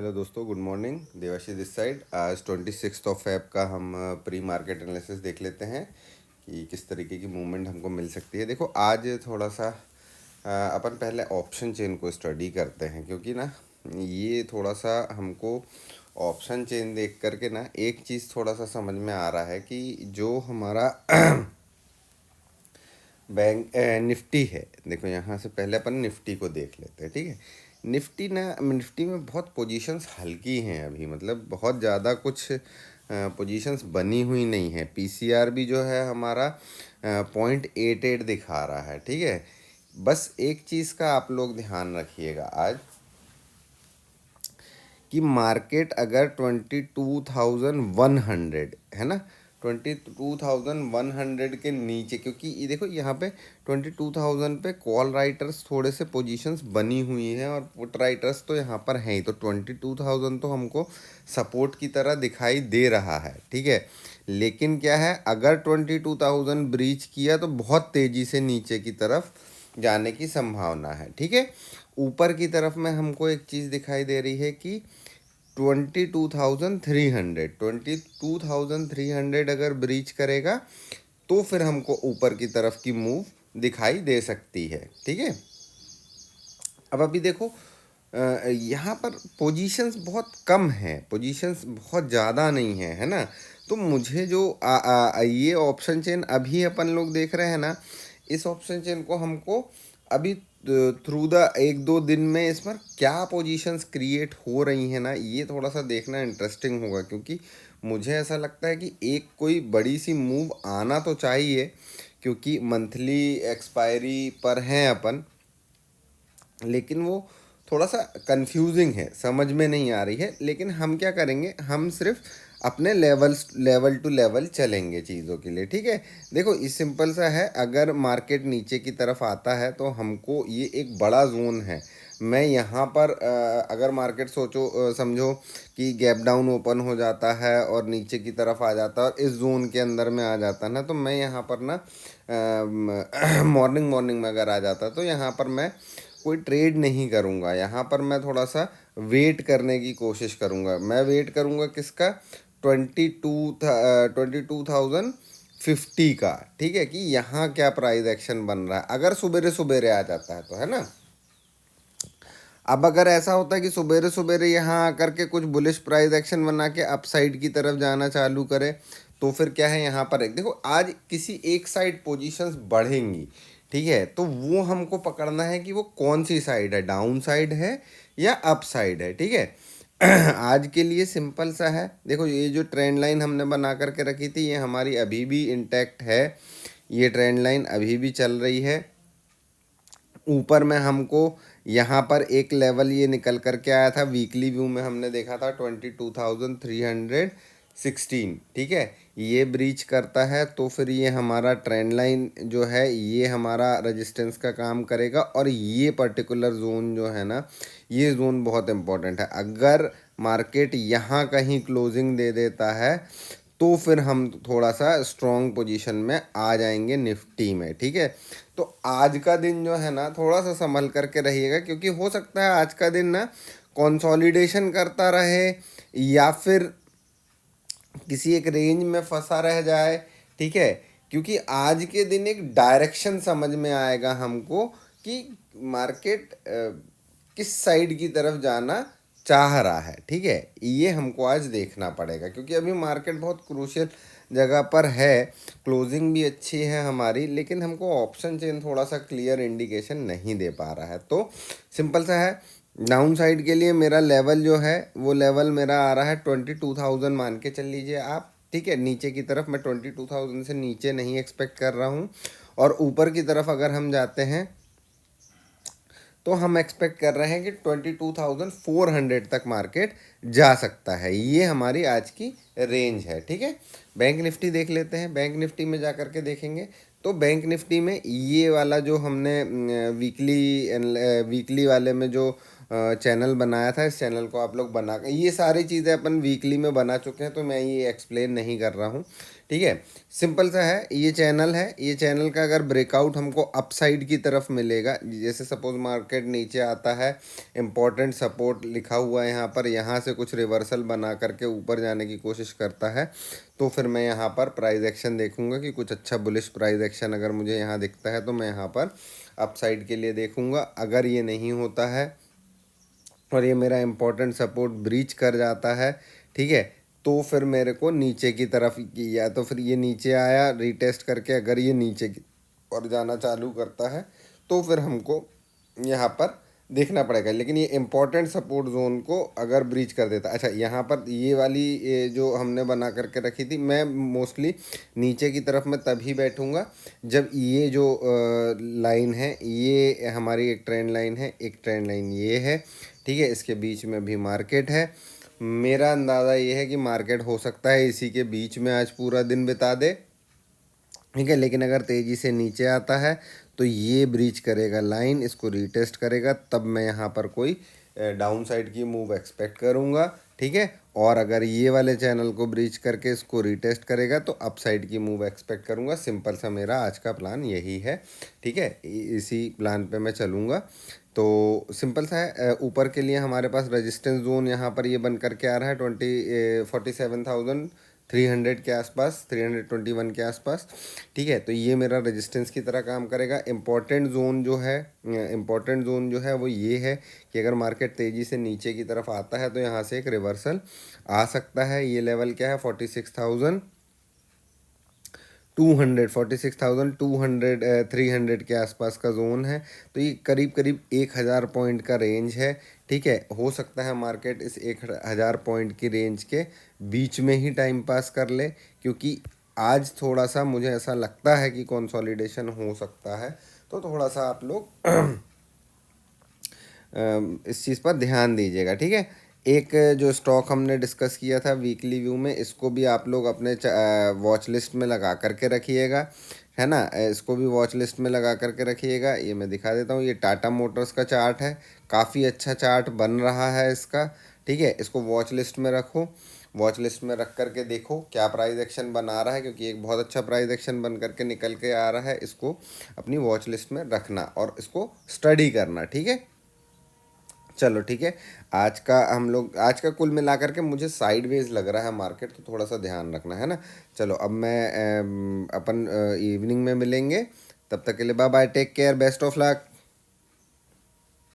Hello दोस्तों, good morning. Devashish this side. आज 26 का हम प्री मार्केट एनालिसिस देख लेते हैं कि किस तरीके की मूवमेंट हमको मिल सकती है। देखो, आज थोड़ा सा अपन पहले ऑप्शन चेन को स्टडी करते हैं, क्योंकि ना ये थोड़ा सा हमको ऑप्शन चेन देख करके ना एक चीज़ थोड़ा सा समझ में आ रहा है कि जो हमारा बैंक निफ्टी है। देखो, यहाँ से पहले अपन निफ्टी को देख लेते हैं, ठीक है। निफ्टी में बहुत पोजीशंस हल्की हैं अभी, मतलब बहुत ज़्यादा कुछ पोजीशंस बनी हुई नहीं है। पीसीआर भी जो है हमारा 0.88 दिखा रहा है, ठीक है। बस एक चीज़ का आप लोग ध्यान रखिएगा आज, कि मार्केट अगर 22,100 है ना, 22,100 के नीचे, क्योंकि ये देखो यहाँ पे 22,000 पे कॉल राइटर्स थोड़े से पोजीशंस बनी हुई हैं और पुट राइटर्स तो यहाँ पर हैं ही, तो 22,000 तो हमको सपोर्ट की तरह दिखाई दे रहा है, ठीक है। लेकिन क्या है, अगर 22,000 ब्रीच किया तो बहुत तेज़ी से नीचे की तरफ जाने की संभावना है, ठीक है। ऊपर की तरफ में हमको एक चीज़ दिखाई दे रही है कि 22,300 अगर ब्रीच करेगा तो फिर हमको ऊपर की तरफ की मूव दिखाई दे सकती है, ठीक है। अब अभी देखो, यहाँ पर पोजीशंस बहुत कम हैं, पोजीशंस बहुत ज़्यादा नहीं है, है ना। तो मुझे जो ये ऑप्शन चेन अभी अपन लोग देख रहे हैं ना, इस ऑप्शन चेन को हमको अभी थ्रू द 1-2 दिन में इस पर क्या पोजीशंस क्रिएट हो रही हैं ना, ये थोड़ा सा देखना इंटरेस्टिंग होगा, क्योंकि मुझे ऐसा लगता है कि एक कोई बड़ी सी मूव आना तो चाहिए, क्योंकि मंथली एक्सपायरी पर हैं अपन। लेकिन वो थोड़ा सा कंफ्यूजिंग है, समझ में नहीं आ रही है। लेकिन हम क्या करेंगे, हम सिर्फ अपने लेवल टू लेवल चलेंगे चीज़ों के लिए, ठीक है। देखो, इस सिंपल सा है, अगर मार्केट नीचे की तरफ आता है तो हमको ये एक बड़ा जोन है। मैं यहाँ पर अगर मार्केट समझो कि गैप डाउन ओपन हो जाता है और नीचे की तरफ आ जाता है और इस जोन के अंदर में आ जाता है ना, तो मैं यहाँ पर ना मॉर्निंग में अगर आ जाता तो यहाँ पर मैं कोई ट्रेड नहीं करूँगा। यहाँ पर मैं थोड़ा सा वेट करने की कोशिश करूँगा। मैं वेट करूँगा किसका, 22,50 का, ठीक है, कि यहाँ क्या प्राइस एक्शन बन रहा है। अगर सुबेरे सुबेरे आ जाता है तो, है ना। अब अगर ऐसा होता है कि सुबेरे सुबेरे यहाँ आकर के कुछ बुलिश प्राइस एक्शन बना के अपसाइड की तरफ जाना चालू करे, तो फिर क्या है, यहाँ पर एक देखो, आज किसी एक साइड पोजीशंस बढ़ेंगी, ठीक है। तो वो हमको पकड़ना है कि वो कौन सी साइड है, डाउन साइड है या अप साइड है, ठीक है। आज के लिए सिंपल सा है। देखो, ये जो ट्रेंड लाइन हमने बना करके रखी थी, ये हमारी अभी भी इंटैक्ट है। ये ट्रेंड लाइन अभी भी चल रही है। ऊपर में हमको यहाँ पर एक लेवल ये निकल कर के आया था, वीकली व्यू में हमने देखा था 22,316, ठीक है। ये ब्रीच करता है तो फिर ये हमारा ट्रेंड लाइन जो है ये हमारा रेजिस्टेंस का काम करेगा, और ये पर्टिकुलर जोन जो है ना, ये जोन बहुत इंपॉर्टेंट है। अगर मार्केट यहाँ कहीं क्लोजिंग दे देता है तो फिर हम थोड़ा सा स्ट्रॉन्ग पोजीशन में आ जाएंगे निफ्टी में, ठीक है। तो आज का दिन जो है ना, थोड़ा सा संभल करके रहिएगा, क्योंकि हो सकता है आज का दिन ना कंसोलिडेशन करता रहे या फिर किसी एक रेंज में फंसा रह जाए, ठीक है। क्योंकि आज के दिन एक डायरेक्शन समझ में आएगा हमको कि मार्केट किस साइड की तरफ जाना चाह रहा है, ठीक है। ये हमको आज देखना पड़ेगा, क्योंकि अभी मार्केट बहुत क्रूशियल जगह पर है। क्लोजिंग भी अच्छी है हमारी, लेकिन हमको ऑप्शन चेन थोड़ा सा क्लियर इंडिकेशन नहीं दे पा रहा है। तो सिंपल सा है, डाउन साइड के लिए मेरा लेवल जो है वो लेवल मेरा आ रहा है 22,000 मान के चल लीजिए आप, ठीक है। नीचे की तरफ मैं 22,000 से नीचे नहीं एक्सपेक्ट कर रहा हूँ, और ऊपर की तरफ अगर हम जाते हैं तो हम एक्सपेक्ट कर रहे हैं कि 22,400 तक मार्केट जा सकता है। ये हमारी आज की रेंज है, ठीक है। बैंक निफ्टी देख लेते हैं। बैंक निफ्टी में जा कर के देखेंगे तो बैंक निफ्टी में ये वाला जो हमने वीकली वाले में जो चैनल बनाया था, इस चैनल को आप लोग बना, ये सारी चीज़ें अपन वीकली में बना चुके हैं, तो मैं ये एक्सप्लेन नहीं कर रहा हूँ, ठीक है। सिंपल सा है, ये चैनल है, ये चैनल का अगर ब्रेकआउट हमको अपसाइड की तरफ मिलेगा, जैसे सपोज मार्केट नीचे आता है, इम्पोर्टेंट सपोर्ट लिखा हुआ है यहाँ पर, यहाँ से कुछ रिवर्सल बना करके ऊपर जाने की कोशिश करता है, तो फिर मैं यहाँ पर प्राइस एक्शन देखूंगा कि कुछ अच्छा बुलिश प्राइस एक्शन अगर मुझे यहाँ दिखता है तो मैं यहाँ पर अपसाइड के लिए देखूंगा। अगर ये नहीं होता है और ये मेरा इम्पोर्टेंट सपोर्ट ब्रीच कर जाता है, ठीक है, तो फिर मेरे को नीचे की तरफ, या तो फिर ये नीचे आया रीटेस्ट करके, अगर ये नीचे की और जाना चालू करता है तो फिर हमको यहाँ पर देखना पड़ेगा। लेकिन ये इम्पोर्टेंट सपोर्ट जोन को अगर ब्रीच कर देता, अच्छा यहाँ पर ये वाली जो हमने बना करके रखी थी, मैं मोस्टली नीचे की तरफ में तभी बैठूंगा जब ये जो लाइन है, ये हमारी एक ट्रेंड लाइन है, एक ट्रेंड लाइन ये है, ठीक है, इसके बीच में भी मार्केट है। मेरा अंदाज़ा ये है कि मार्केट हो सकता है इसी के बीच में आज पूरा दिन बिता दे, ठीक है। लेकिन अगर तेज़ी से नीचे आता है तो ये ब्रीच करेगा लाइन, इसको रीटेस्ट करेगा, तब मैं यहाँ पर कोई डाउन साइड की मूव एक्सपेक्ट करूँगा, ठीक है। और अगर ये वाले चैनल को ब्रीच करके इसको रीटेस्ट करेगा तो अप साइड की मूव एक्सपेक्ट करूँगा। सिंपल सा मेरा आज का प्लान यही है, ठीक है, इसी प्लान पे मैं चलूँगा। तो सिंपल सा है, ऊपर के लिए हमारे पास रेजिस्टेंस जोन यहाँ पर ये बन करके आ रहा है 47,300 के आसपास, 321 के आसपास, ठीक है। तो ये मेरा रेजिस्टेंस की तरह काम करेगा। इम्पॉर्टेंट जोन जो है वो ये है कि अगर मार्केट तेज़ी से नीचे की तरफ आता है तो यहाँ से एक रिवर्सल आ सकता है। ये लेवल क्या है, 300 के आसपास का जोन है। तो ये करीब करीब 1,000 पॉइंट का रेंज है, ठीक है। हो सकता है मार्केट इस 1,000 पॉइंट की रेंज के बीच में ही टाइम पास कर ले, क्योंकि आज थोड़ा सा मुझे ऐसा लगता है कि कंसोलिडेशन हो सकता है। तो थोड़ा सा आप लोग इस चीज़ पर ध्यान दीजिएगा, ठीक है। एक जो स्टॉक हमने डिस्कस किया था वीकली व्यू में, इसको भी आप लोग अपने वॉच लिस्ट में लगा करके रखिएगा, है ना। इसको भी वॉच लिस्ट में लगा करके रखिएगा। ये मैं दिखा देता हूँ, ये टाटा मोटर्स का चार्ट है, काफ़ी अच्छा चार्ट बन रहा है इसका, ठीक है। इसको वॉच लिस्ट में रखो, वॉच लिस्ट में रख करके देखो क्या प्राइस एक्शन बना रहा है, क्योंकि एक बहुत अच्छा प्राइस एक्शन बन करके निकल के आ रहा है। इसको अपनी वॉच लिस्ट में रखना और इसको स्टडी करना, ठीक है। चलो ठीक है, आज का कुल मिलाकर के मुझे साइडवेज लग रहा है मार्केट, तो थोड़ा सा ध्यान रखना है ना। चलो अब मैं अपन इवनिंग में मिलेंगे, तब तक के लिए bye bye, take care, best of luck.